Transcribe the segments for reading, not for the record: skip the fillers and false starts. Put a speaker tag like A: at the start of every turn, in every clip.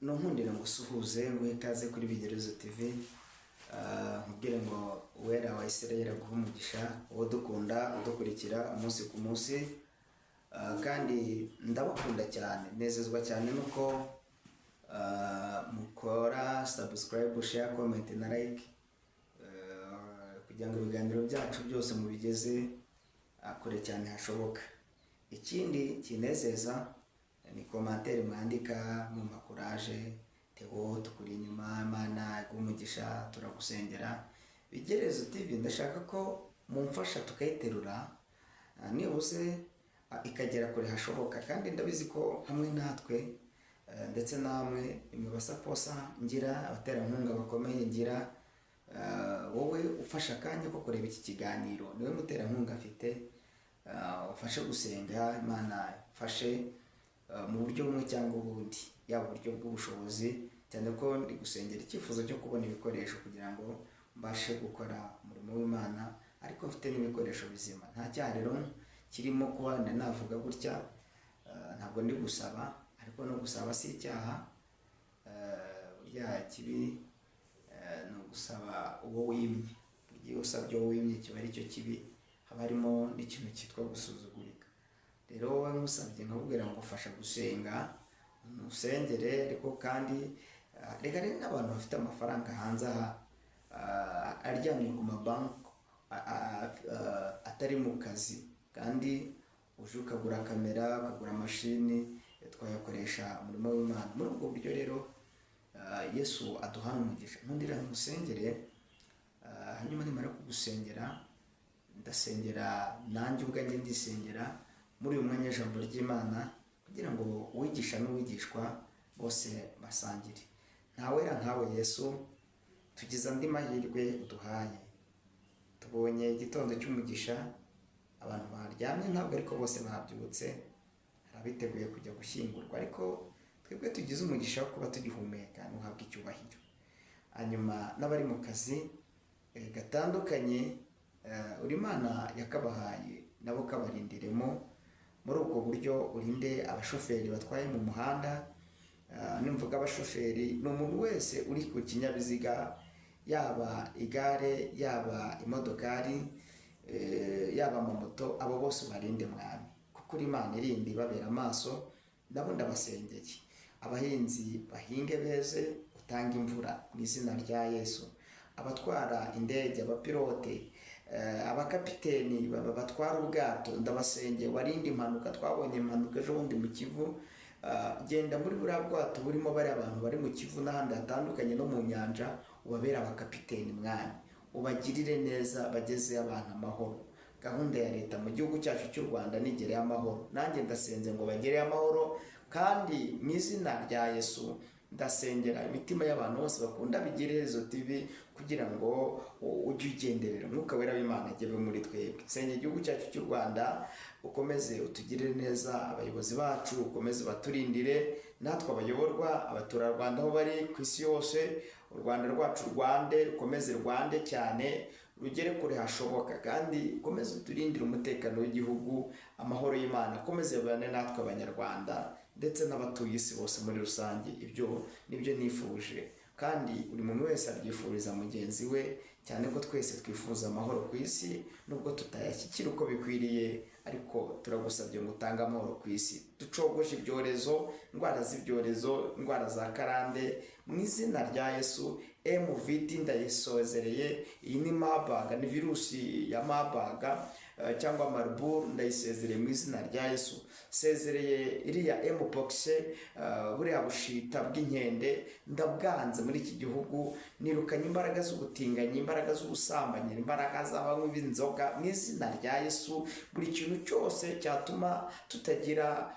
A: Nunkundira ngo usuhuze nguhe ikaze kuri Bigerezo TV. Nkubwire ngo uwera wa Isirayeli aguhe umugisha, uwo dukunda udukurikira umunsi ku munsi. Kandi ndabakunda cyane, nezezwa cyane nuko mukora subscribe, share, comment na like, kugira ngo ibiganiro byacu byose mubigeze kure cyane hashoboka. Ikindi kinezeza ni commentaire mwandika mu makuraje, Theo tukuri inyuma, Imana umugisha, turagusengera. Bigerezo TV ndashaka ko mumfasha tukayiterura nibuze ikagera kure hashoboka, kandi ndabizi ko hamwe natwe ndetse namwe imibasaposa ngira, abaterankunga bakomeye ngira, wowe ufasha akanya ko kureba iki kiganiro niwe muterankunga afite, ufashe gusenga Imana, ufashe mu buryo bumwe cyangwa ubundi, yaba uburyo bw'ubushobozi, cyane ko ndi gusengera icyifuzo cyo kubona ibikoresho kugira ngo mbashe gukora umurimo w'Imana, ariko mfite n'ibikoresho bizima. Nta cyaha rero kirimo kuba navuga gutya, ntabwo ndi gusaba, ariko no gusaba si icyaha. Burya kibi ni ugusaba uwo wimye. Burya iyo usabye uwo wimye kiba ari cyo kibi, haba harimo n'ikintu cyitwa gusuzugurika. Rero wowe nkusabye nkabwira ngo ufasha gusenga, usengere, ariko kandi reka rero n'abantu bafite amafaranga hanze aha aryamye ku mabanki atari mu kazi, kandi uje ukagura kamera, ukagura mashini, twayakoresha umurimo w'Imana. Muri ubwo buryo rero Yesu aduhana umugisha. Nkundira musengere, hanyuma nimara kugusengera ndasengera nanjye ubwanjye, ndisengera muri uyu mwanya ijambo ry'Imana, kugira ngo uwigisha n'uwigishwa bose basangire. Ntawera nkawe Yesu, tugize andi mahirwe uduhaye. Tubonye igitondo cy'umugisha, abantu baryamye ntabwo ariko bose babyutse, hari abiteguye kujya gushyingurwa, ariko twebwe tugize umugisha wo kuba tugihumeka, nuhabwa icyubahiro. Hanyuma n'abari mu kazi gatandukanye, uri Imana yakabahaye, nabo kabarindiremo. Muri ubwo buryo urinde abashoferi batwaye mu muhanda. Nimvuga abashoferi, ni umuntu wese uri ku kinyabiziga, yaba igare, yaba imodokari, yaba amamoto, abo bose ubarinde mwami, kuko uri Imana irindi babera amaso. Nabo ndabasengeye. Abahinzi bahinge beze, utanga imvura mu izina rya Yesu. Abatwara indege, abapilote, abakapiteni batwara ubwato, ndabasengeye warinde impanuka. Twabonye impanuka ejo bundi mu Kivu. Genda muri buriya bwato burimo bari abantu bari mu Kivu n'ahandi hatandukanye no mu nyanja, ubabera abakapiteni mwami, ubagirire neza, bageze abantu amahoro. Gahunda ya leta mu gihugu cyacu cy'u Rwanda nigere amahoro. Nanjye ndasenze ngo bagere amahoro, kandi mu izina rya Yesu ndasengera imitima y'abantu bose bakunda Bigerezo TV, kugira ngo ujye ugenderera umwuka wera w'Imana agebe muri twebwe. Senya igihugu cyacu cy'u Rwanda, ukomeze utugirire neza. Abayobozi bacu ukomeze baturindire, natwe abayoborwa, abaturarwanda aho bari ku isi yose, u Rwanda rwacu rwande, rukomeze rwande cyane, rugere kure hashoboka, kandi ukomeze uturindire umutekano w'igihugu. Amahoro y'Imana akomeze bane natwe abanyarwanda, ndetse n'abatuye isi bose muri rusange. Ibyo nibyo nifuje, kandi buri muntu wese abyifuriza mugenzi we, cyane ko twese twifuza amahoro ku isi, nubwo tutayashyikira uko bikwiriye, ariko turagusabye ngo utange amahoro ku isi. Ducogoje ibyorezo, indwara z'ibyorezo, indwara za karande, mu izina rya Yesu. MVD ndayisozereye. Iyi ni Marburg, ni virusi ya Marburg cyangwa Marburg, ndayisezereye mu izina rya Yesu. Sezereye iriya Mpox, buriya bushita bw'inkende, ndabwanze muri iki gihugu. Nirukanye imbaraga z'ubutinganyi, imbaraga z'ubusambanyi, imbaraga z'abanywi b'inzoga, mu izina rya Yesu. Buri kintu cyose cyatuma tutagira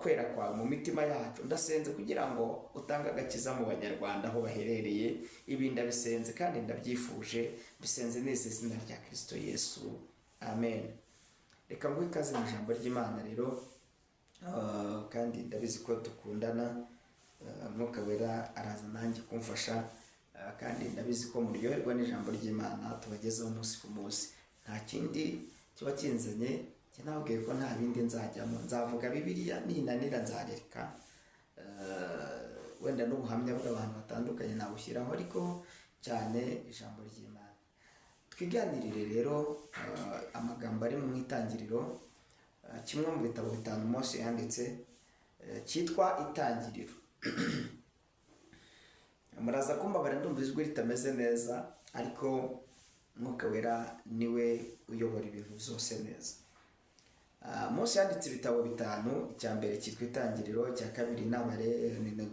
A: kwera kwawe mu mitima yacu, ndasenze kugira ngo utange agakiza mu banyarwanda aho baherereye. Ibi ndabisenze kandi ndabyifuje, bisenze neza izina rya Kristo Yesu, amen. Reka nguhe ikaze mu ijambo ry'Imana rero, kandi ndabizi ko dukundana. Mwuka wera araza nanjye kumfasha, kandi ndabizi ko muryoherwa n'ijambo ry'Imana tubagezeho umunsi ku munsi. Nta kindi kiba kinzanye, nababwiye ko nta bindi nzajyamo, nzavuga Bibiliya, ninanira nzareka. wenda n'ubuhamya bw'abantu batandukanye nabushyiraho, ariko cyane ijambo ry'Imana. Twiganirire rero amagambo ari mu Itangiriro, kimwe mu bitabo bitanu Mose yanditse, cyitwa Itangiriro. Muraza kumbabarira ndumva ijwi ritameze neza, ariko Mwuka Wera niwe uyobora ibintu byose neza. Mose yanditse ibitabo bitanu, icya mbere cyitwa Itangiriro, icya kabiri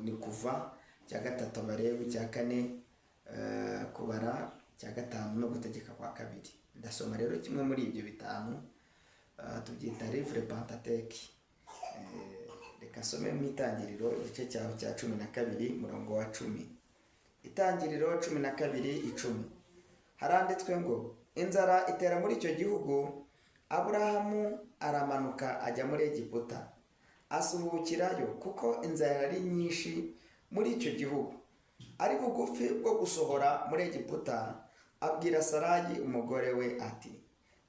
A: ni Kuva, icya gatatu Abalewi, icya kane Kubara, icya gatanu no Gutegeka kwa kabiri. Ndasoma rero kimwe muri ibyo bitanu, tubyita Livre Pentateuque. Reka nsome mu Itangiriro igice cyaho cya 12 murongo wa 10. Itangiriro 12:10 haranditswe ngo, inzara itera muri icyo gihugu, Aburahamu aramanuka ajya muri Egiputa, asuhukirayo kuko inzara yari nyinshi muri icyo gihugu. Ari bugufi bwo gusohora muri Egiputa, abwira Sarayi umugore we ati,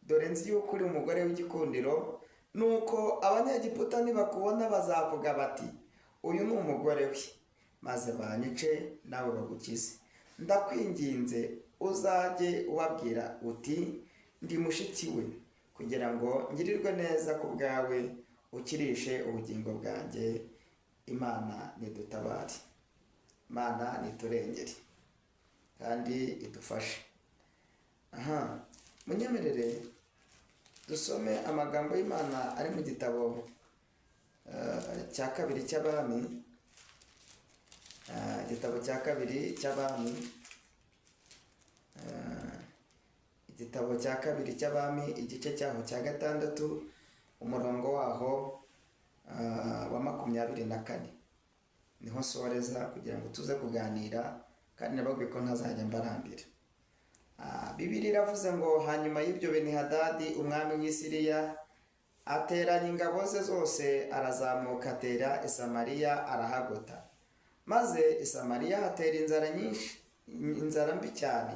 A: dore nzi yuko uri umugore w'igikundiro, nuko Abanyegiputa nibakubona bazavuga bati, uyu ni umugore we, maze banyice nawe bagukize. Ndakwinginze uzajye ubabwira uti, ndi mushiki we, kugira ngo ngirirwe neza ku bwawe, ukirishe ubugingo bwanjye. Imana nidutabare, Imana niturengere kandi idufashe. Munyemerere dusome amagambo y'Imana ari mu gitabo cya kabiri cy'Abami, igitabo cya kabiri cy'Abami, igitabo cya kabiri cy'Abami, igice cyaho cya 6, umurongo waho wa 24. Niho nsoreza kugira ngo tuze kuganira, kandi nababwiye ko ntazajya mbarambira. Bibiliya iravuze ngo, hanyuma y'ibyo Benihadadi umwami w'i Siriya ateranya ingabo ze zose, arazamuka atera i Samariya arahagota. Maze i Samariya hatera inzara nyinshi, inzara mbi cyane.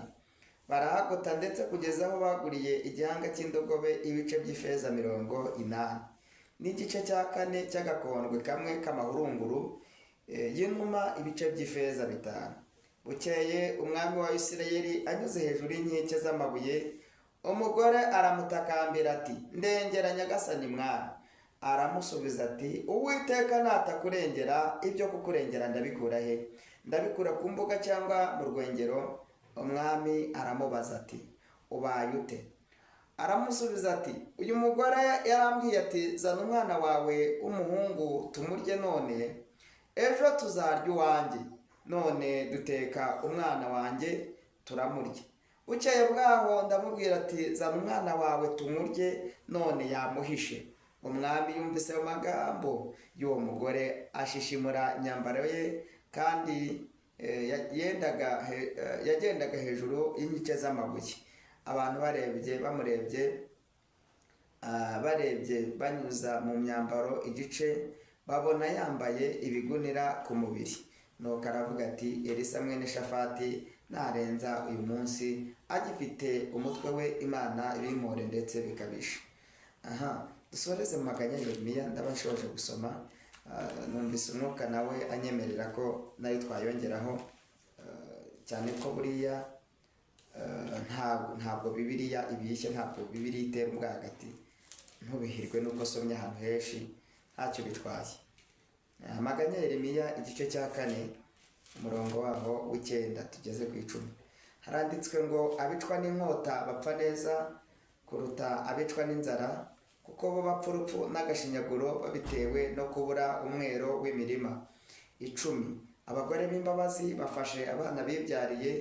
A: Barahagota ndetse kugeza aho baguriye igihanga cy'indogobe ibice by'ifeza 80, n'igice cya 4 cy'agakondwe kamwe k'amahurunguru y'inuma ibice by'ifeza 5. Bukeye umwami wa Isirayeli anyuze hejuru y'inkike z'amabuye, umugore aramutakambira ati, ndengera nyagasani mwami. Aramusubiza ati, Uwiteka natakurengera, ibyo kukurengera ndabikura he? Ndabikura ku mbuga cyangwa mu rwengero? Umwami aramubaza ati, ubaye ute? Aramusubiza ati, uyu mugore yarambwiye ati, zana umwana wawe w'umuhungu tumurye, none ejo tuzarya uwanjye. None duteka umwana wanjye turamurya. Bukeye bwaho ndamubwira ati, zana umwana wawe tumurye, none yamuhishe. Umwami yumvise ayo magambo y'uwo mugore, ashishimura imyambaro ye, kandi yagendaga hejuru y'inkike z'amabuye. Abantu barebye banyuza mu myambaro igice, babona yambaye ibigunira ku mubiri. Nuko aravuga ati, Elisa mwene Shafati narenza uyu munsi agifite umutwe we, Imana ibimpore ndetse bikabisha. Dusoreze mu maganya Yeremiya, ndabashoje gusoma. Numvise umwuka nawe anyemerera ko nayo twayongeraho, cyane ko buriya ntabwo Bibiliya ibishye, ntabwo Bibiliya itera ubwagati. Ntubihirwe nuko somye ahantu henshi, ntacyo bitwaye. Amaganya Yeremiya igice cya 4 umurongo waho w'9 tugeze ku 10. Haranditswe ngo, abicwa n'inkota bapfa neza kuruta abicwa n'inzara, kuko bo bapfa urupfu n'agashinyaguro babitewe no kubura umwero w'imirima. 10. Abagore b'imbabazi bafashe abana bibyariye,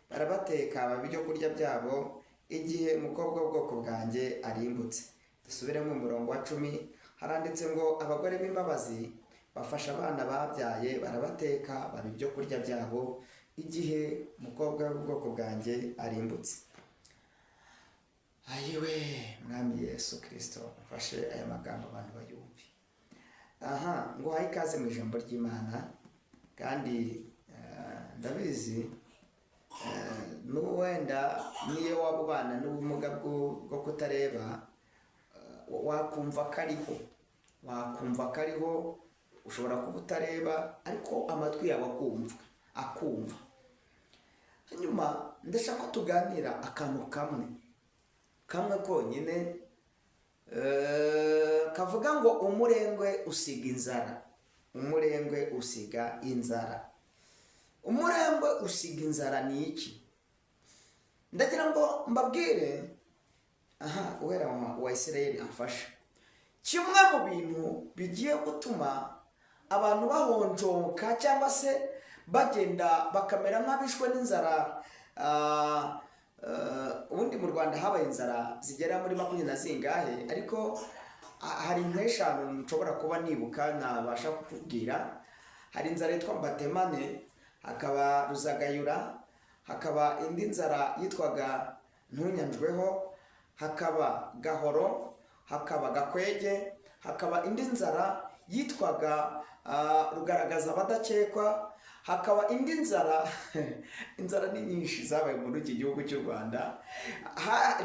A: barabateka baba ibyo kurya byabo, igihe umukobwa w'ubwoko bwanjye arimbutse. Dusubiremo umurongo wa 10. Haranditse ngo, abagore b'imbabazi bafasha abana babyaye, barabateka baba ibyo kurya byabo, igihe umukobwa w'ubwoko bwanjye arimbutse. Ayiwe mwami Yesu Kristo, mfashe aya magambo abantu bayumve. Ngo haye ikaze mu ijambo ry'Imana, kandi ndabizi n'uwenda niyo waba ubana n'ubumuga bwo kutareba, wakumva kariho ushobora kuba utareba ariko amatwi yawe akumva. Hanyuma ndashaka ko tuganira akantu kamwe konyine kavuga ngo umurengwe usiga inzara. Umurengwe usiga inzara. Umurengwe usiga inzara ni iki? Ndagira ngo mbabwire, uwera wa Isirayeli amfasha. Kimwe mu bintu bigiye gutuma abantu bahonjoka cyangwa se bagenda bakamera nk'abishwe n'inzara. Ubundi mu Rwanda habaye inzara zigera muri 20 na zingahe, ariko hari nk'eshanu nshobora kuba nibuka nabasha kukubwira. Hari inzara yitwa Mbatemane, hakaba Ruzagayura, hakaba indi nzara yitwaga Ntunyanjweho, hakaba Gahoro, hakaba Gakwege, hakaba indi nzara yitwaga Rugaragaza abadakekwa, hakaba indi nzara inzara ni nyinshi zabaye muri iki gihugu cy'u Rwanda.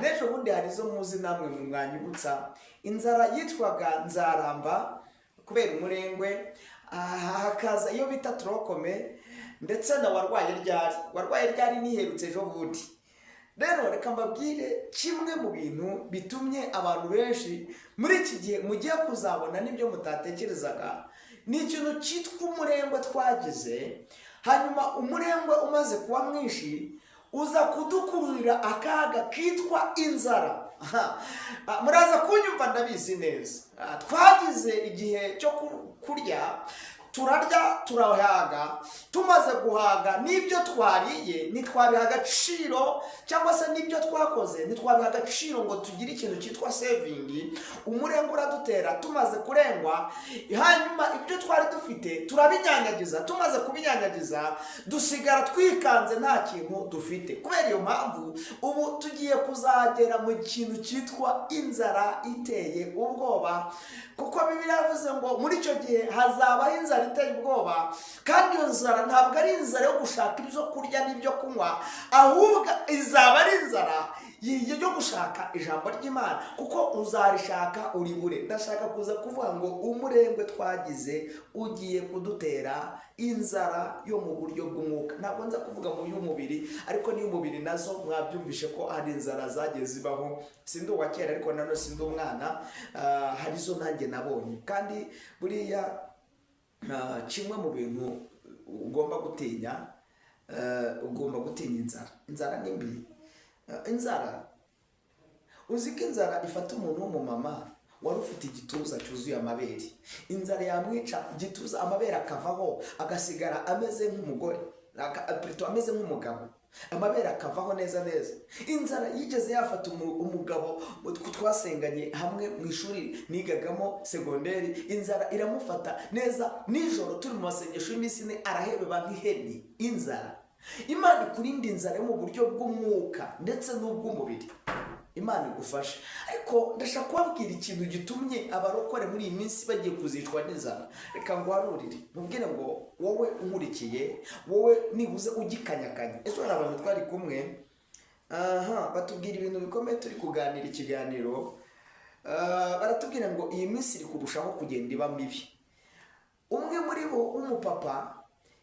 A: N'ejo bundi hari izo muzi namwe mu mwanyibutsa. Inzara yitwaga Nzaramba kubera umurengwe, hakaza iyo bita Turokome, ndetse na warwaye ryari niherutse ejo bundi. Rero reka mbabwire kimwe mu bintu bitumye abantu benshi muri iki gihe mugiye kuzabona n'ibyo mutatekerezaga, ni ikintu cyitwa umurengwe twagize. Hanyuma umurengwe umaze kuba mwinshi uza kudukururira akaga kitwa inzara. Muraza kunyumva ndabizi neza. Twagize igihe cyo kurya, turarya turahaga, tumaze guhaga n'ibyo twariye ntitwabiha agaciro, cyangwa se n'ibyo twakoze ntitwabiha agaciro ngo tugire ikintu cyitwa saving. Umurengwe uradutera, tumaze kurengwa, hanyuma ibyo twari dufite turabinyanyagiza. Tumaze kubinyanyagiza dusigara twikanze nta kintu dufite. Kubera iyo mpamvu ubu tugiye kuzagera mu kintu cyitwa inzara iteye ubwoba, kuko Bibiliya yavuze ngo muri icyo gihe hazabaho inzara iteye ubwoba. Kandi iyo nzara ntabwo ari inzara yo gushaka ibyo kurya n'ibyo kunywa, ahubwo izaba ari inzara yo gushaka ijambo ry'Imana, kuko uzarishaka uribure. Ndashaka kuza kuvuga ngo umurengwe twagize ugiye kudutera inzara yo mu buryo bw'umwuka. Ntabwo nza kuvuga mu y'umubiri, ariko n'iy'umubiri nazo mwabyumvishe ko hari inzara zagiye zibaho. Sindi uwa kera ariko nanone sindi umwana, hari zo nanjye nabonye. Kandi buriya kimwe mu bintu ugomba gutinya inzara. Inzara ni mbi. Inzara, uzi ko inzara ifata umuntu w'umumama wari ufite igituza cyuzuye amabere. Inzara yamwica igituza, amabere akavaho, agasigara ameze nk'umugore, ameze nk'umugabo, amabere akavaho neza. Inzara yigeze yafata umugabo twasenganye hamwe mu ishuri nigagamo segonderi. Inzara iramufata neza, nijoro turi mu masengesho y'iminsi 4 arahebeba nk'ihene. Inzara, Imana ikurinda inzara yo mu buryo bw'umwuka ndetse n'ubw'umubiri. Imana igufashe. Ariko ndashaka kubabwira ikintu gitumye abarokore muri iyi minsi bagiye kuzicwa n'inzara. Reka nguharurire, mubwire ngo wowe unkurikiye, wowe nibuze ugikanyakanya. Ejo hari abantu twari kumwe, batubwira ibintu bikomeye turi kuganira ikiganiro. Baratubwira ngo iyi minsi iri kurushaho kugenda iba mibi. Umwe muri bo w'umupapa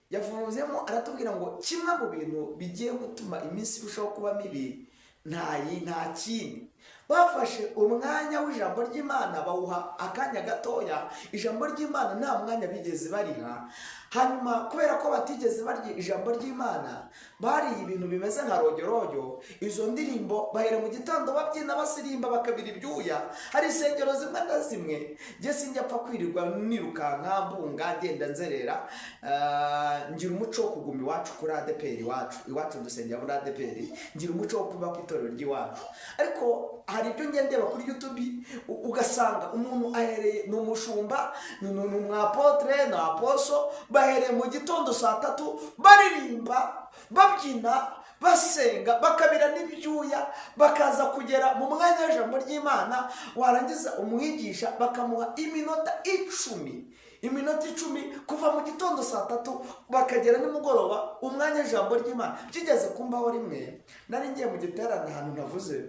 A: yavuzemo aratubwira ngo kimwe mu bintu bigiye gutuma iminsi irushaho kuba mibi nta kindi. Bafashe umwanya w'ijambo ry'Imana bawuha akanya gatoya. Ijambo ry'Imana nta mwanya bigeze bariha. Hanyuma kubera ko batigeze barya ijambo ry'Imana, bariye ibintu bimeze nka rojyorojyo. Izo ndirimbo bahera mu gitondo babyina basirimba bakabira ibyuya. Hari insengero zimwe na zimwe njye sinjya apfa kwirirwa nirukanka mbunga ngenda nzerera. Ngira umuco wo kuguma iwacu kuri ADPR iwacu dusengera muri ADPR. Ngira umuco wo kuba ku itorero ry'iwacu. Ariko hari ibyo ngendeba kuri YouTube ugasanga umuntu ahereye ni umushumba, ni umwapotre, ni aposo, bahereye mu gitondo saa 3 baririmba, babyina, basenga, bakabira n'ibyuya, bakaza kugera mu mwanya w'ijambo ry'Imana, warangiza umwigisha bakamuha iminota 10 kuva mu gitondo saa 3 bakagera nimugoroba umwanya w'ijambo ry'Imana. Kigeze kumbaho rimwe nari ngiye mu giterane ahantu navuze.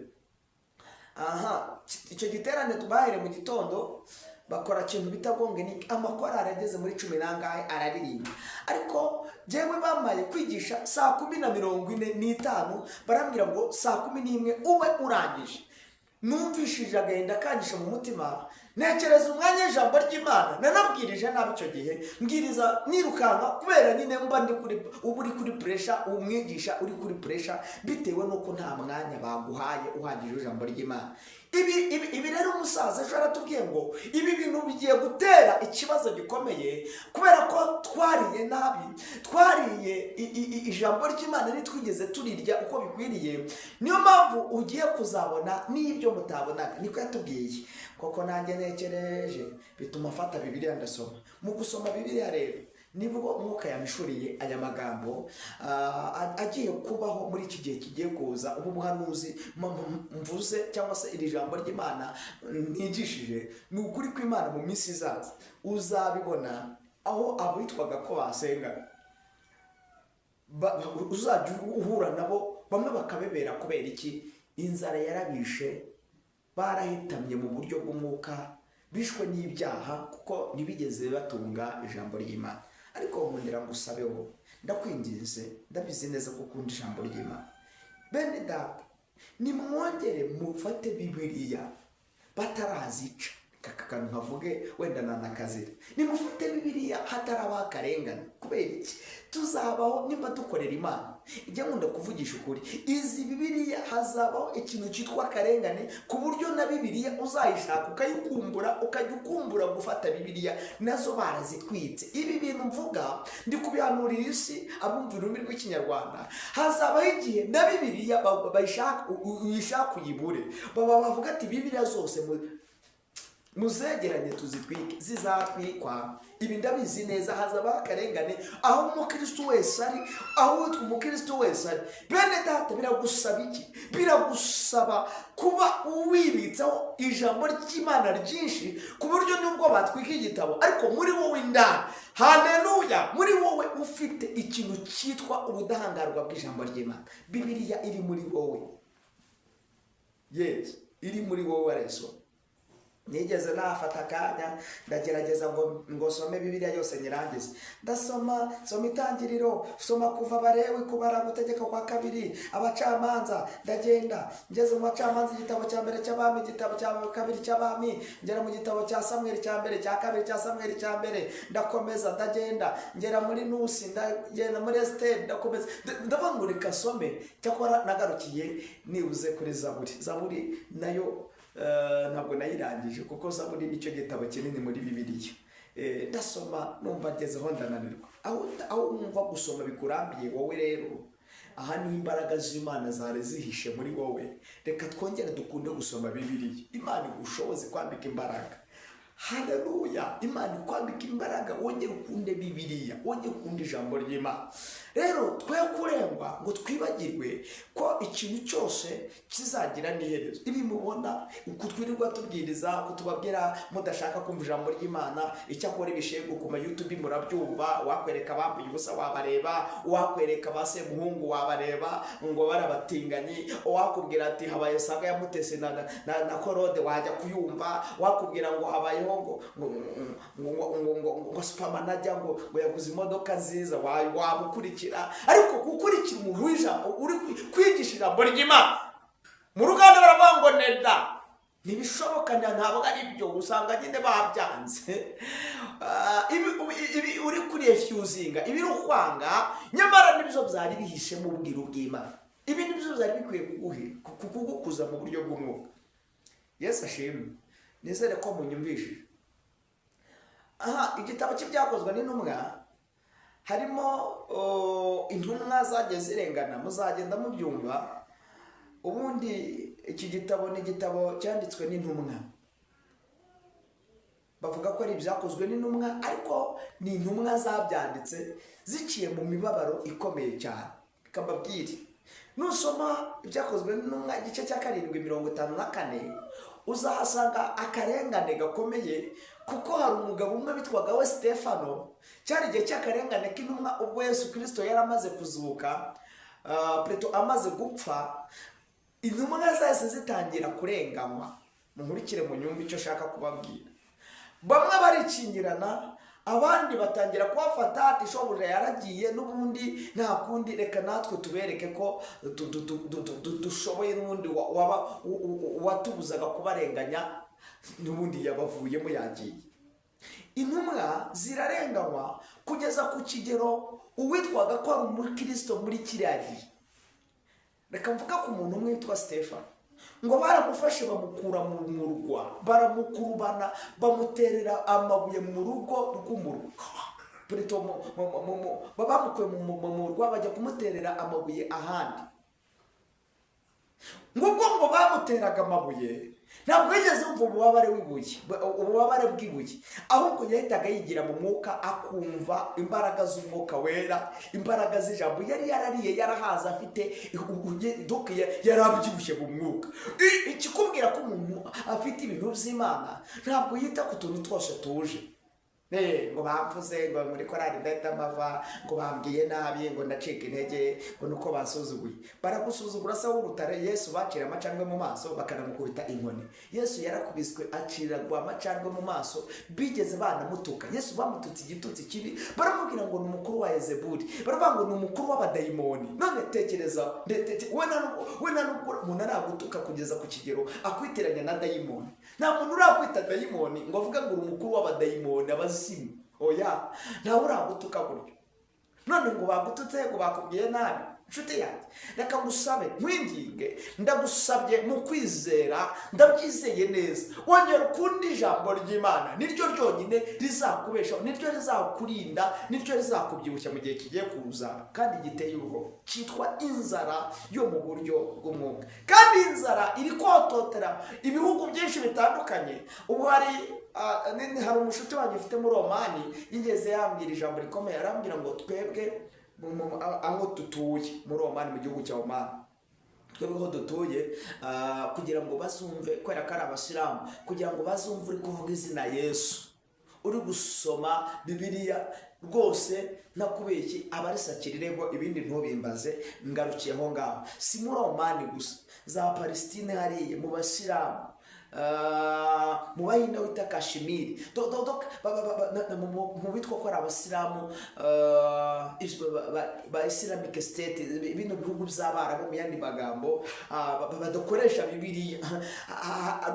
A: Icyo giterane tubahere mu gitondo, bakora ikintu bita gongenike, amakorari ageze muri 10 nangahe araririmba. Ariko jewe bamaye kwigisha 10:45 barambwira ngo 11 ube urangije. Numvishije agahinda kangisha mu mutima, nekereza umwanya ijambo ry'Imana nanabwirije nabi icyo gihe, mbwiriza nirukanka kubera nyine mba ndi kuri pressure, umwigisha uri kuri pressure bitewe nuko nta mwanya baguhaye uhagije ijambo ry'Imana. Ibi rero umusaza ejo aratubwiye ngo ibi bintu bigiye gutera ikibazo gikomeye kubera ko twariye nabi, twariye ijambo ry'Imana ntitwigeze turirya uko bikwiriye. Niyo mpamvu ugiye kuzabona n'ibyo mutabonaga. Niko yatubwiye. Koko nanjye nekereje bituma afata Bibiliya ndasoma. Mu gusoma Bibiliya rero nibwo umwuka yamishuriye aya magambo agiye kubaho muri iki gihe kigiye kuza. Ubu buhanuzi mvuze cyangwa se iri jambo ry'Imana nigishije ni ukuri kw'Imana mu minsi izaza. Uzabibona aho abitwaga ko basenga uzajya uhura nabo, bamwe bakabebera kubera iki? Inzara yarabishe, barahitamye mu buryo bw'umwuka, bishwe n'ibyaha kuko ntibigeze batunga ijambo ry'Imana. Ariko nkundira ngusabeho, ndakwinginze, ndabizi neza ko ukunda ijambo ry'Imana. Bene data, nimwongere mufate Bibiliya batarazica. Kakanu nkavuge wenda nanakazira. Nimufate Bibiliya hatarabaho akarengane. Kubera iki? Tuzabaho nimba dukorera Imana. Ijya nkunda kuvugisha ukuri, izi Bibiliya hazabaho ikintu cyitwa akarengane ku buryo na Bibiliya uzayishaka ukayikumbura, ukajya ukumbura gufata Bibiliya nazo barazitwitse. Ibi bintu mvuga ndi kubihanurira isi abumva ururimi rw'Ikinyarwanda. Hazabaho igihe na Bibiliya uyishaka uyibure, bavuga ati Bibiliya zose muzegeranye tuzitwike. Zizatwikwa. Ibi ndabizi neza. Hazaba akarengane aho umukristo wese ari, aho witwa umukristo wese ari. Bene data, biragusaba iki? Biragusaba kuba uwibitsaho ijambo ry'Imana ryinshi ku buryo nubwo batwika igitabo ariko muri wowe indani, haleluya, muri wowe ufite ikintu cyitwa ubudahangarwa bw'ijambo ry'Imana. Bibiliya iri muri wowe. Yes, iri muri wowe reso. Nigeze nafata akanya ndagerageza ngo some Bibiliya yose nyirangize. Ndasoma Itangiriro, soma kuva Balewi, kubara, gutegeka kwa kabiri, abacamanza, ndagenda ngeze mu bacamanza igitabo cya mbere cy'abami, igitabo cya kabiri cy'abami, ngera mu gitabo cya Samweli cya mbere, cya kabiri cya Samweli cya mbere, ndakomeza ndagenda ngera muri Nusi, ndagenda muri Esiteri, ndakomeza ndabangurika some. Cyakora nagarukiye nibuze kuri Zaburi nayo ntabwo nayirangije kuko Zaburi nicyo gitabo kinini muri Bibiliya. Ndasoma numva ngezeho ndananirwa. Aho wumva gusoma bikurambiye wowe rero, aha ni imbaraga z'Imana zari zihishe muri wowe. Reka twongere dukunde gusoma Bibiliya. Imana igushoboze kwambika imbaraga. Haleluya. Imana ikwambika imbaraga, wongere ukunde Bibiliya, wongere ukunde ijambo ry'Imana. Rero twe kurengwa ngo twibagirwe ko ikintu cyose kizagira n'iherezo. Ibi mubona ukutwirirwa tubwiriza, kutubabwira mudashaka kumva ijambo ry'Imana, icyakora ibishego ku ma YouTube murabyumva, wakwereka abambuye ubusa wabareba, wakwereka base muhungu wabareba ngo barabatinganye, wakubwira ati habaye saga ya Mutesi na Korode wajya kuyumva, wakubwira ngo habayeho ngo supermanager ngo yaguze imodoka nziza wabukurikira. Ariko gukurikira umuntu w'ijambo uri kwigisha ijambo ry'Imana mu ruganda baravuga ngo neda ntibishoboka, ntabwo ari byo, usanga nyine babyanze. Ibi uri kuri refusinga, ibi ukwanga, nyamara nibyo byari bihishe mu bwiru bw'Imana. Ibi nibyo byari bikwiye kugukuza mu buryo bw'umwuka. Yesu ashimwe. Nizere ko munyumvishije. Igitabo cy'ibyakozwe n'intumwa harimo intumwa zagiye zirengana, muzagenda mubyumva. Ubundi iki gitabo ni igitabo cyanditswe n'intumwa. Bavuga ko ari ibyakozwe n'intumwa, ariko ni intumwa zabyanditse ziciye mu mibabaro ikomeye cyane. Kababwire, nusoma ibyakozwe n'intumwa igice cya 7:54 uzahasanga akarengane gakomeye, kuko hari umugabo umwe bitwaga we Stefano. Cyari igihe cy'akarengane k'intumwa ubwo Yesu Kristo yari amaze kuzuka, Petero amaze gupfa. Intumwa zahise zitangira kurenganywa. Munkurikire mu nyumba icyo shaka kubabwira. bamwe barikingirana, abandi batangira kubafata ati shobuja yaragiye n'ubundi nta kundi, reka natwe tubereke ko dushoboye, n'ubundi watubuzaga kubarenganya n'ubundi yabavuyemo yagiye. Intumwa zirarenganywa kugeza ku kigero uwitwaga ko ari umukristo muri kiriya gihe. Reka mvuga ku muntu umwe witwa Stefano, ngo baramufashe bamukura mu murwa, baramukurubana, bamuterera amabuye mu rugo rw'umurwa. Bamukuye mu murwa bajya kumuterera amabuye ahandi. Ngo bamuteraga amabuye, ntabwo yigeze yumva ububabare bw'ibuye, ahubwo yahitaga yigira mu mwuka, akumva imbaraga z'umwuka wera, imbaraga z'ijambo. Yari yarariye, yarahaza, afite yarabyibushye mu mwuka. Ikikubwira ko umuntu afite ibintu by'Imana ntabwo yita ku tuntu twose tuje. Ngo bamvuze, ngo muri korari Betamava, ngo bambwiye nabi, ngo ndacika intege, ngo nuko basuzuguye. Baragusuzugura se w'urutare. Yesu bacira amacandwe mu maso bakanamukubita inkoni. Yesu yarakubiswe aciragwa amacandwe mu maso, bigeze banamutuka. Yesu bamututse igitutsi kibi, baramubwira ngo ni umukuru wa Yezebuli, baravuga ngo ni umukuru w'abadayimoni. None tekereza, we nubwo umuntu aragutuka kugeza ku kigero akwitiranya na dayimoni. Nta muntu urakwita dayimoni ngo avuga ngo uri umukuru w'abadayimoni, abazimu. Oya, ntawe uragutuka buryo. None ngo bagututse, ngo bakubwiye nabi. Nshuti yanjye, reka ngusabe, nkwinginge, ndagusabye mu kwizera, ndabyizeye neza, wongera ukundi ijambo ry'Imana. Niryo ryonyine rizakubeshaho, niryo rizakurinda, niryo rizakubyibushya mu gihe kigiye kuza kandi giteye ubwoba. Cyitwa inzara yo mu buryo bw'umwuka, kandi inzara iri kwototera ibihugu byinshi bitandukanye. Ubu hari umushuti wanjye ufite muri Omani, yigeze yambwira ijambo rikomeye. Arambwira ngo twebwe aho dutuye muri Omani, mu gihugu cya Omani, twebwe aho dutuye, kugira ngo bazumve, kubera ko ari abasilamu, kugira ngo bazumve uri kuvuga izina Yesu, uri gusoma Bibiliya, rwose nakubeshye abarisakira irego, ibindi ntubimbaze, ngarukiye aho ngaho. Si muri Omani gusa, za Palestine hariya mu basilamu, mu bahinde wita Kashmiri, mu bitwa ko ari abasilamu, ba Islamic State, bino bihugu by'Abarabu, mu yandi magambo, badakoresha Bibiliya.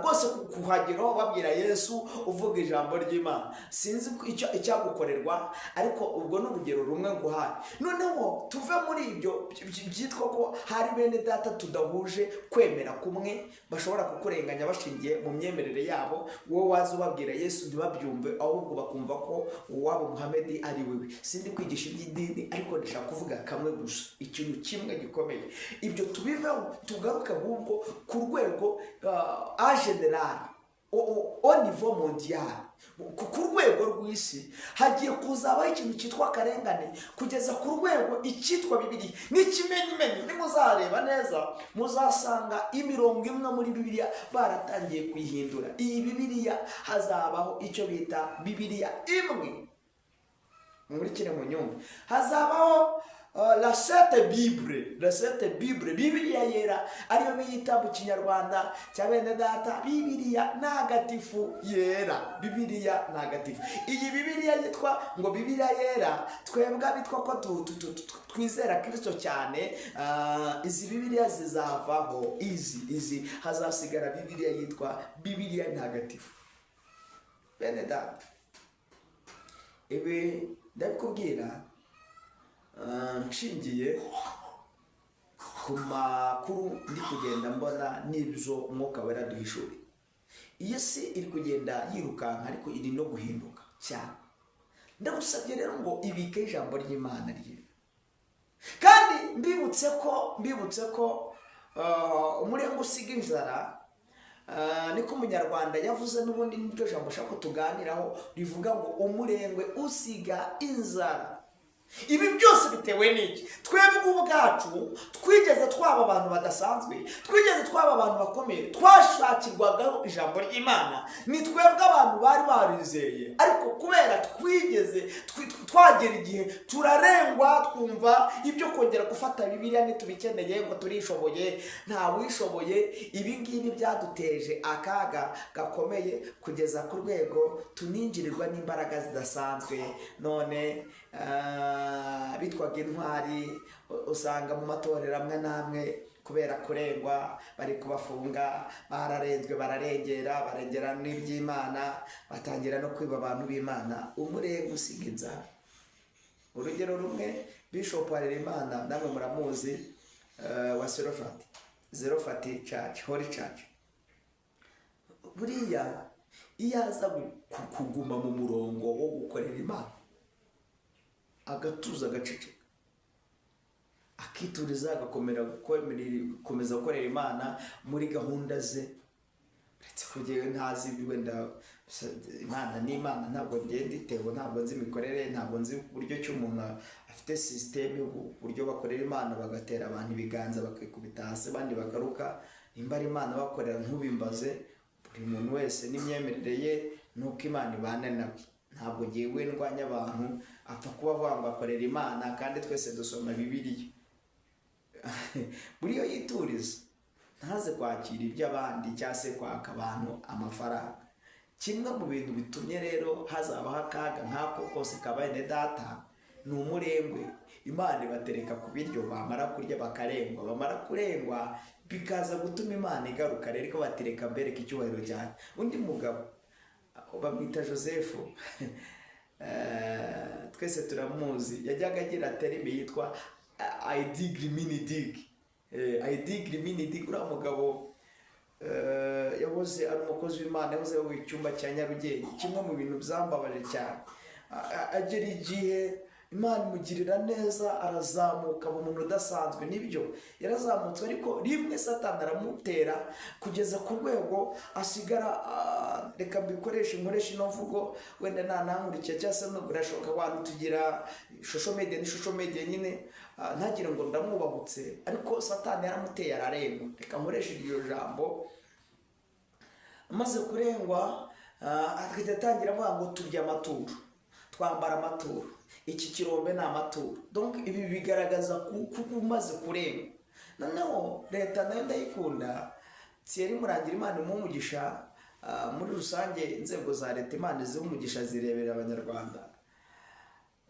A: Rwose kuhageraho babwira Yesu, uvuga ijambo ry'Imana, sinzi icyagukorerwa, ariko ubwo ni urugero rumwe nguhaye. Noneho tuve muri ibyo byitwa ko hari bene data tudahuje kwemera kumwe, bashobora kukurenganya bashingiye mu myemerere yabo. Wowe waza ubabwira Yesu ntibabyumve, ahubwo bakumva ko uwabo Muhamedi ari wewe. Sindi kwigisha iby'idini, ariko ndashaka kuvuga kamwe gusa, ikintu kimwe gikomeye. Ibyo tubiveho, tugaruke ahubwo ku rwego a general, au niveau mondial, ku rwego rw'isi hagiye kuzabaho ikintu cyitwa akarengane, kugeza ku rwego icyitwa Bibiliya n'ikimenyimenyi. Nimuzareba neza, muzasanga imirongo imwe muri Bibiliya baratangiye kuyihindura. Iyi Bibiliya hazabaho icyo bita Bibiliya imwe. Muri kino mu nyumba hazabaho la Sainte Bible, Bibiliya yera, ariyo biyita mu Kinyarwanda cya bene data Bibiliya ntagatifu yera, Bibiliya ntagatifu. Iyi Bibiliya yitwa ngo Bibiliya yera, twebwe bitwa ko twizera Kristo cyane. Izi Bibiliya zizavaho, izi hazasigara Bibiliya yitwa Bibiliya ntagatifu. Bene data, ibi ndabikubwira nshingiye ku makuru ndi kugenda mbona n'ibyo umwuka wera duhishura. Iyi si iri kugenda yirukanka, ariko iri no guhinduka cyane. Ndagusabye rero ngo ibike ijambo ry'Imana rye, kandi mbibutse ko umurengo usiga inzara, niko umunyarwanda yavuze. N'ubundi niryo jambo ushaka tuganiraho, rivuga ngo umurengwe usiga inzara. Ibi byose bitewe n'iki? Twebwe ubwacu twigeze twaba abantu badasanzwe, twigeze twaba abantu bakomeye, twashakirwagaho ijambo ry'Imana, ni twebwe abantu bari barizeye, ariko kubera twagera igihe turarengwa, twumva ibyo kongera gufata Bibiliya ntitubikeneye ngo turishoboye, nta wishoboye. Ibi ngibi byaduteje akaga gakomeye kugeza ku rwego tuninjirirwa n'imbaraga zidasanzwe. None bitwaga intwari, usanga mu matorero amwe n'amwe kubera kurengwa bari kubafunga, bararenzwe, barengera n'iby'Imana, batangira no kwiba abantu b'Imana. Umurenge usiga inzara. Urugero rumwe, Bishop Harerimana, namwe muramuzi, wa Zelofati Church, Holy Church. Buriya iyo aza kuguma mu murongo wo gukorera Imana, agatuza, agaceceka, akituriza, agakomeza gukorera Imana muri gahunda ze, uretse kugira ntazi wenda Imana ni Imana, ntabwo ngenda itewe, ntabwo nzi imikorere, ntabwo nzi uburyo cy'umuntu afite system y'uburyo bakorera Imana, bagatera abantu ibiganza bakikubita hasi abandi bakaruka. Nimba ari Imana bakorera ntubimbaze, buri muntu wese n'imyemerere ye nuko Imana ibana nawe. Ntabwo ngiye ndwanya abantu apfa kuba avuga ngo akorera Imana kandi twese dusoma Bibiliya. Buriyo yituriza, ntaze kwakira iby'abandi cyangwa se kwaka abantu amafaranga. Kimwe mu bintu bitumye rero hazabaho akaga nk'ako kose kabaye data, ni umurengwe. Imana ibatereka ku biryo, bamara kurya bakarengwa, bamara kurengwa bikaza gutuma Imana igaruka rero batereka mbere icyubahiro cyane. Undi mugabo bamwita Joseph, twese turamuzi, yajyaga agira terime yitwa I dig mini dig. Uriya mugabo yahoze ari umukozi w'Imana, yahoze mu icyumba cya Nyarugenge. Kimwe mu bintu byambabaje cyane, agera igihe Imana imugirira neza, arazamuka mu muntu udasanzwe. Nibyo yarazamutse, ariko rimwe Satani aramutera kugeza ku rwego asigara, reka mbikoreshe inkoresha ino mvugo, wenda ntankurikiye cyangwa se nubwo birashoboka abantu tugira social media ni social media nyine, ntagire ngo ndamwubahutse, ariko Satani yaramuteye ararengwa. Reka nkoreshe iryo jambo. Amaze kurengwa, akajya atangira avuga ngo turya amaturo, twambara amaturo, iki kirombe ni amaturo. Donc ibi bigaragaza kuko umaze kurengwa. Noneho leta nayo ndayikunda, Thierry Murangira, Imana imumugisha. Muri rusange inzego za leta Imana izumugisha zirebera Abanyarwanda.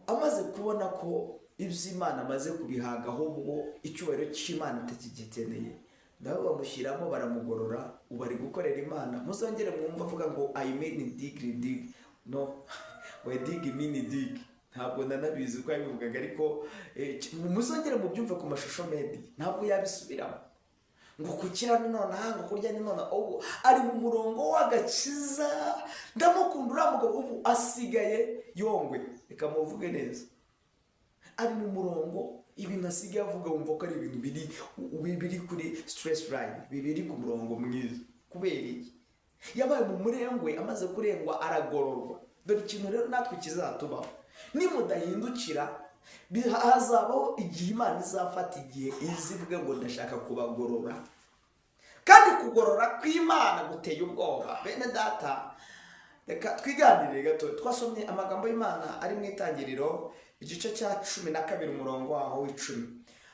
A: Amaze kubona ko iby'Imana amaze kubihaga, ahubwo icyubahiro cy'Imana atakigikeneye, nabo bamushyiramo, baramugorora, ubu ari gukorera Imana. Muzongere mwumva avuga ngo I mean dig, no, we dig mean dig. Ntabwo nanabizi uko yabivugaga, ariko muzongere mubyumve ku mashusho media, ntabwo yabisubiramo ngo kukira ni none, ngo kurya ni none. Ubu ari mu murongo w'agakiza, ndamukunda uriya mugabo. Ubu asigaye yongwe, reka muvuge neza, ari mu murongo. Ibintu asigaye avuga wumva ko ari ibintu biri kuri stress line, biri ku murongo mwiza. Kubera iki? Yabaye mu murengwe, amaze kurengwa aragororwa. Dore ikintu rero natwe kizatubaho, nimudahindukira hazabaho igihe Imana izafata igihe izivuge ngo ndashaka kubagorora. Kandi kugorora kw'Imana guteye ubwoba. Bene data, reka twiganire gato. Twasomye amagambo y'Imana ari mu Itangiriro igice cya 12 umurongo waho w'10.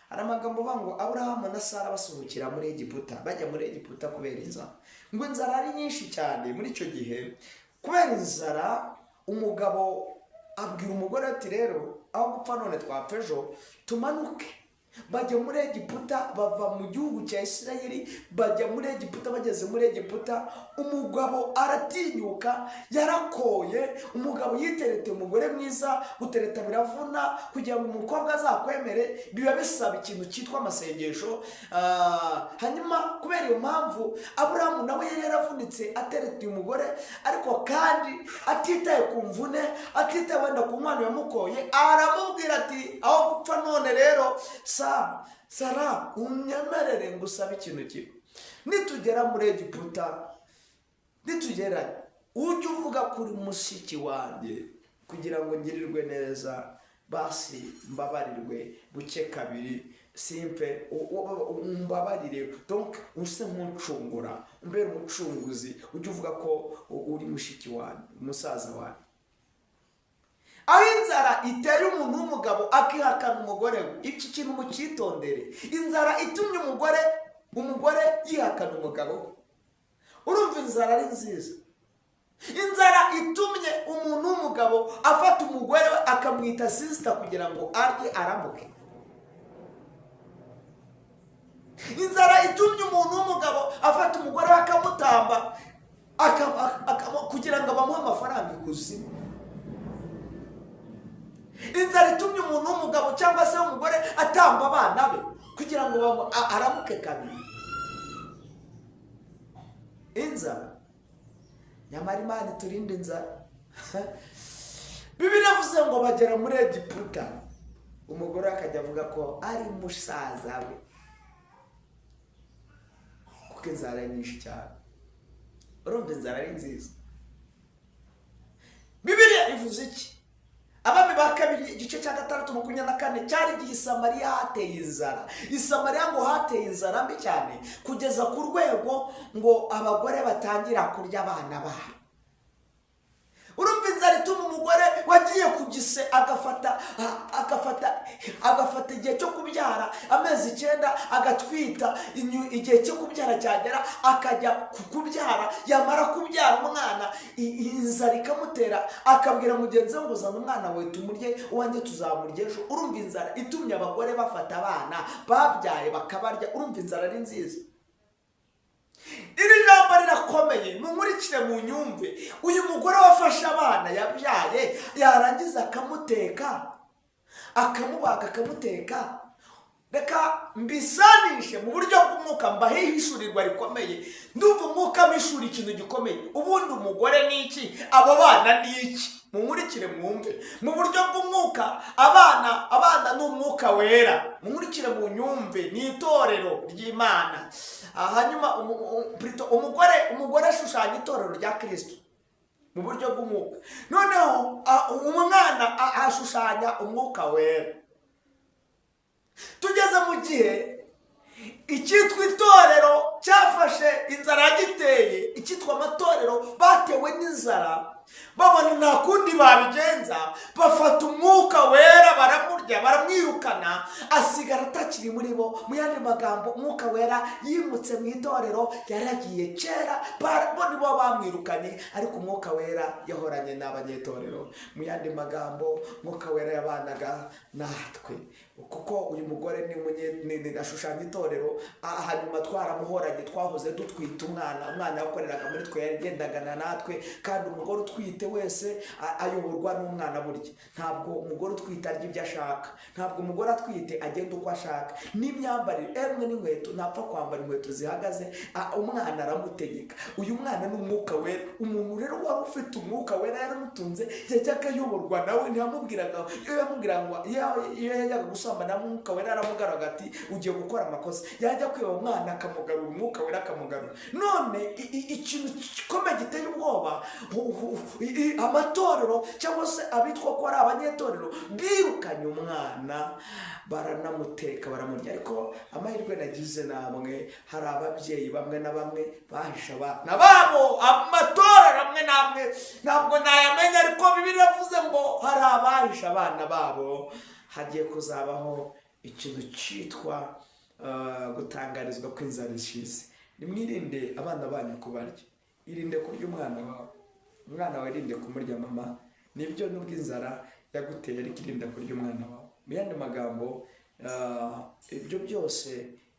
A: Hari amagambo bango Aburahamu na Sara basuhukira muri Egiputa, bajya muri Egiputa kubera inzara. Ngo inzara ari nyinshi cyane muri icyo gihe. Kubera inzara, umugabo abwira umugore ati rero aho gupfa none twapfa ejo, tumanuke. Bajya muri Egiputa, bava mu gihugu cya Isirayeli bajya muri Egiputa. Bageze muri Egiputa, umugabo aratinyuka, yarakoye. Umugabo yiterete umugore mwiza, gutereta biravuna. Kugira ngo umukobwa azakwemere biba bisaba ikintu cyitwa amasengesho. Hanyuma kubera iyo mpamvu Aburahamu nawe yari yaravunitse atereta umugore, ariko kandi atitaye ku mvune, atitaye wenda ku mwana yamukoye, aramubwira ati aho gupfa none rero Sara, unyemerere ngusaba ikintu kimwe. Nitugera muri Egiputa, ujye uvuga kuri mushiki wanjye kugira ngo ngirirwe neza, basi mbabarirwe buke kabiri simpe umbabarire donc use nk'uncungura umbere umucunguzi ujye uvuga ko uri mushiki wanjye umusaza wanjye. aho inzara iteye umuntu w'umugabo akihakana umugore we, iki kintu mucyitondere. inzara itumye umugore yihakana umugabo, urumva inzara ari nziza? inzara itumye umuntu w'umugabo afata umugore we akamwita sister kugira ngo arye aramuke. inzara itumye umuntu w'umugabo afata umugore we akamutamba kugira ngo bamuhe amafaranga ikuzimu. inzara itumye umuntu w'umugabo cyangwa se umugore atamba abana be kugira ngo aramuke kabiri. inzara, nyamara Imana iturinde inzara. Bibiliya ivuze ngo bagera muri Egiputa, umugore akajya avuga ko ari musaza we, kuko inzara ari nyinshi cyane. urumva inzara ari nziza? Bibiliya ivuze iki? Abami ba kabiri igice cya 6:24 cyari igihe i Samariya hateye inzara. i Samariya ngo hateye inzara mbi cyane kugeza ku rwego ngo abagore batangira kurya abana babo. urumva inzara ituma umugore wagiye kugise agafata igihe cyo kubyara amezi 9 agatwita, igihe cyo kubyara cyagera akajya kubyara, yamara kubyara umwana inzara ikamutera akabwira mugenzi we ngo zana umwana we tumurye, uwanjye tuzamurya ejo. urumva inzara itumye abagore bafata abana babyaye bakabarya. urumva inzara ari nziza? iri jambo rirakomeye, mumurikire mu nyumve. uyu mugore wafashe abana yabyaye yarangiza akamuteka, akamubaga akamuteka. reka mbisanishe mu buryo bw'umwuka, mbahe ihishurirwa rikomeye. ndumva umwuka mishura ikintu gikomeye. ubundi umugore ni iki? abo bana ni iki? mumurikire mwumve mu buryo bw'umwuka. abana ni umwuka wera. mumurikire mu nyumve, ni itorero ry'Imana. hanyuma umugore ashushanya itorero rya Kristo mu buryo bw'umwuka. noneho umwana ashushanya umwuka wera. tugeze mu gihe icyitwa itorero cyafashe inzara giteye, icyitwa amatorero batewe n'inzara, babona nta kundi babigenza, bafata umwuka wera baramurya, baramwirukana, asigara atakiri muri bo. mu yandi magambo, umwuka wera yimutse mu itorero, yaragiye kera, bo nibo bamwirukanye, ariko umwuka wera yahoranye n'abanyetorero. mu yandi magambo, umwuka wera yabanaga natwe, kuko uyu mugore ni ashushanya itorero. hanyuma twaramuhoranye, twahoze dutwita umwana yakoreraga muri twe, yagendagana natwe. kandi umugore utwite wese ayoborwa n'umwana. burya ntabwo umugore utwite arya ibyo ashaka, ntabwo umugore atwite agenda uko ashaka. n'imyambarire emwe n'inkweto, ntapfa kwambara inkweto zihagaze, umwana aramutegeka. uyu mwana ni umwuka wera. umuntu rero wari ufite umwuka wera yaramutunze, yajyaga ayoborwa nawe. ntiyamubwiraga, iyo yajyaga gusambana umwuka wera aramugaraga ati ugiye gukora amakosa. yajya kwiba umwana akamugarura, umwuka wera akamugarura. none ikintu gikomeye giteye ubwoba, amatorero cyangwa se abitwa ko ari abanyetorero birukanye umwana, baranamuteka, baramurya. ariko amahirwe nagize namwe, hari ababyeyi bamwe na bamwe bahisha abana babo. amatorero amwe namwe ntabwo nayamenya, ariko Bibiliya yavuze ngo hari abahisha abana babo. hagiye kuzabaho ikintu cyitwa gutangarizwa kw'inzara ishize. nimwirinde abana banyu kubarya, irinde kurya umwana wawe. umwana wawe irinde kumurya mama. nibyo nubwo inzara yaguteye, ariko irinde kurya umwana wawe. mu yandi magambo, ibyo byose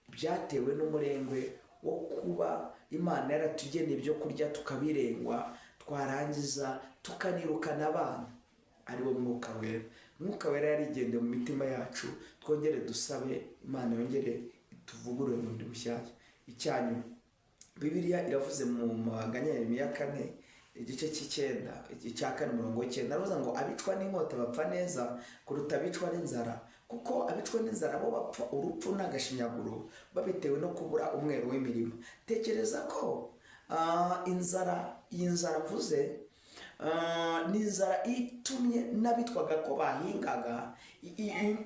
A: byatewe n'umurengwe wo kuba Imana yaratugeneye ibyo kurya tukabirengwa, twarangiza tukanirukana abana, ariwo mwuka wera. umwuka wera yarigendeye mu mitima yacu. twongere dusabe Imana yongere tuvugurure bundi bushyashya. icyanyuma, Bibiliya iravuze mu Maganya ya Yeremiya 4 igice cya 4:9, aravuga ngo abicwa n'inkota bapfa neza kuruta abicwa n'inzara, kuko abicwa n'inzara bo bapfa urupfu n'agashinyaguro, babitewe no kubura umwero w'imirimo. tekereza ko iyi nzara mvuze n'inzara itumye n'abitwaga ko bahingaga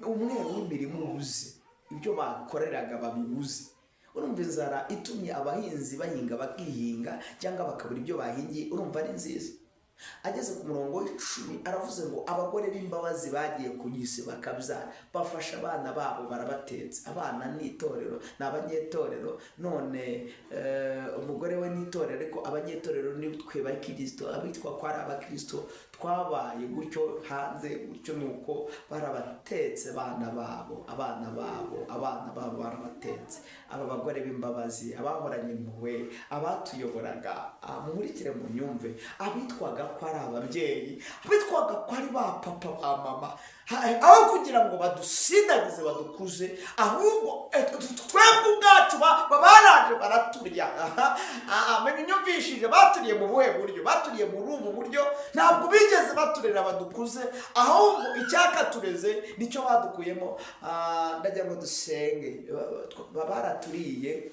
A: umweru w'imirimo ubuze, ibyo bakoreraga babibuze. Urumva inzara itumye abahinzi bahinga bakihinga cyangwa bakabura ibyo bahingiye, urumva ari nziza. Ageze ku murongo w'10 aravuze ngo abagore b'imbabazi bagiye ku gisi bakabyara, bafasha abana babo barabatetse. Abana ni itorero, ni abanyetorero, none umugore we ni itorero, ariko abanyetorero ni twe bakristo, abitwa ko ari abakristo twabaye gutyo hanze gutyo, nuko barabatetse abana babo barabatetse. Aba bagore b'imbabazi, abahoranye impuhwe, abatuyoboraga, mumurikire mu nyumve, abitwaga ko ari ababyeyi, abitwaga ko ari ba papa ba mama, aho kugira ngo badusindagize badukuze, ahubwo twebwe ubwacu baraje baraturya. Menyumvishije baturiye mu buhe buryo? Baturiye muri ubu buryo, ntabwo bigeze baturera badukuze, ahubwo icyakatureze nicyo badukuyemo. Ndagira ngo dusenge, baraturiye,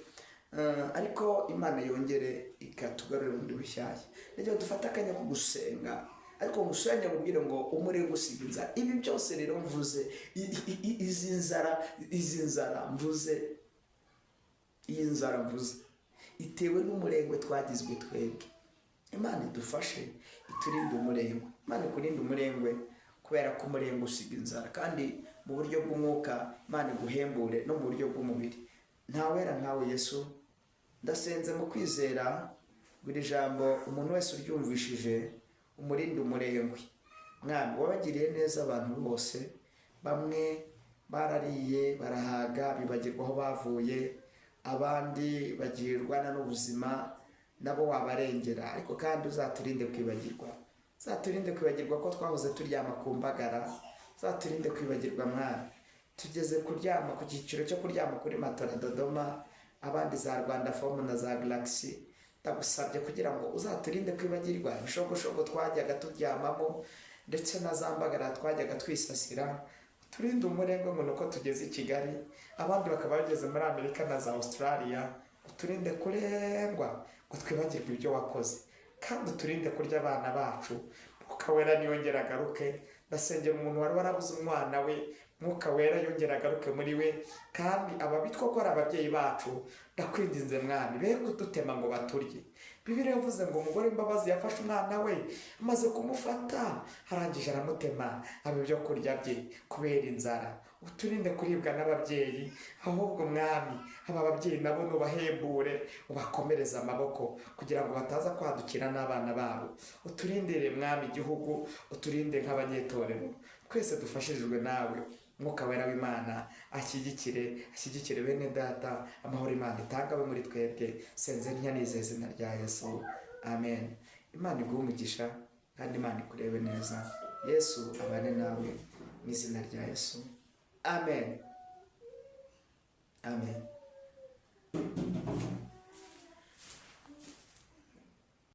A: ariko Imana yongere ikatugarurira ubundi bushyashya. Ndagira ngo dufate akanya ko gusenga, ariko musenge mubwire ngo umurenge usiga inzara. Ibi byose rero mvuze, izi nzara mvuze, iyi nzara mvuze itewe n'umurengwe twagizwe twebwe. Imana idufashe iturinde umurengwe. Imana ikurinde umurengwe, kubera ko umurengwe usiga inzara, kandi mu buryo bw'umwuka Imana iguhembure no mu buryo bw'umubiri. Ntawera nkawe Yesu, ndasenze mu kwizera buri jambo umuntu wese uryumvishije umurinde umurengwe. Mwami, wabagiriye neza abantu bose, bamwe barariye barahaga bibagirwa aho bavuye, abandi bagirwana n'ubuzima, nabo wabarengera. Ariko kandi uzaturinde kwibagirwa, uzaturinde kwibagirwa ko twahoze turyama ku mbagara, uzaturinde kwibagirwa Mwami. Tugeze kuryama ku cyiciro cyo kuryama kuri matora Dodoma, abandi za Rwanda Fomu na za Galaxy. Ndagusabye kugira ngo uzaturinde kwibagirwa ibishogoshogo twajyaga turyamamo, ndetse na za mbagara twajyaga twisasira. Turinde umurengwe ngo nuko tugeze i Kigali, abandi bakaba bageze muri Amerika na za Australia. Turinde kurengwa ngo twibagirwe ibyo wakoze, kandi turinde kurya abana bacu. Mwuka Wera niyongera agaruke. Ndasengera umuntu wari warabuze umwana we, Mwuka Wera yongera agaruke muri we, kandi ababitwa ko ari ababyeyi bacu, ndakwinginze Mwami, be kudutema ngo baturye. Bibiliya yavuze ngo umugore w'imbabazi yafashe umwana we, amaze kumufata arangije aramutema aba ibyo kurya bye kubera inzara. Uturinde kuribwa n'ababyeyi, ahubwo Mwami aba babyeyi nabo nubahembure, ubakomereze amaboko kugira ngo bataza kwadukira n'abana babo. Uturindire Mwami igihugu, uturinde nk'abanyetorero, twese dufashijwe nawe. Mwuka Wera w'Imana ashyigikire bene data, amahoro Imana itanga abe muri twebwe. Senze ntiyanizeye izina rya Yesu, amen. Imana iguhe umugisha, kandi Imana ikurebe neza. Yesu abane nawe mu izina rya Yesu, amen, amen.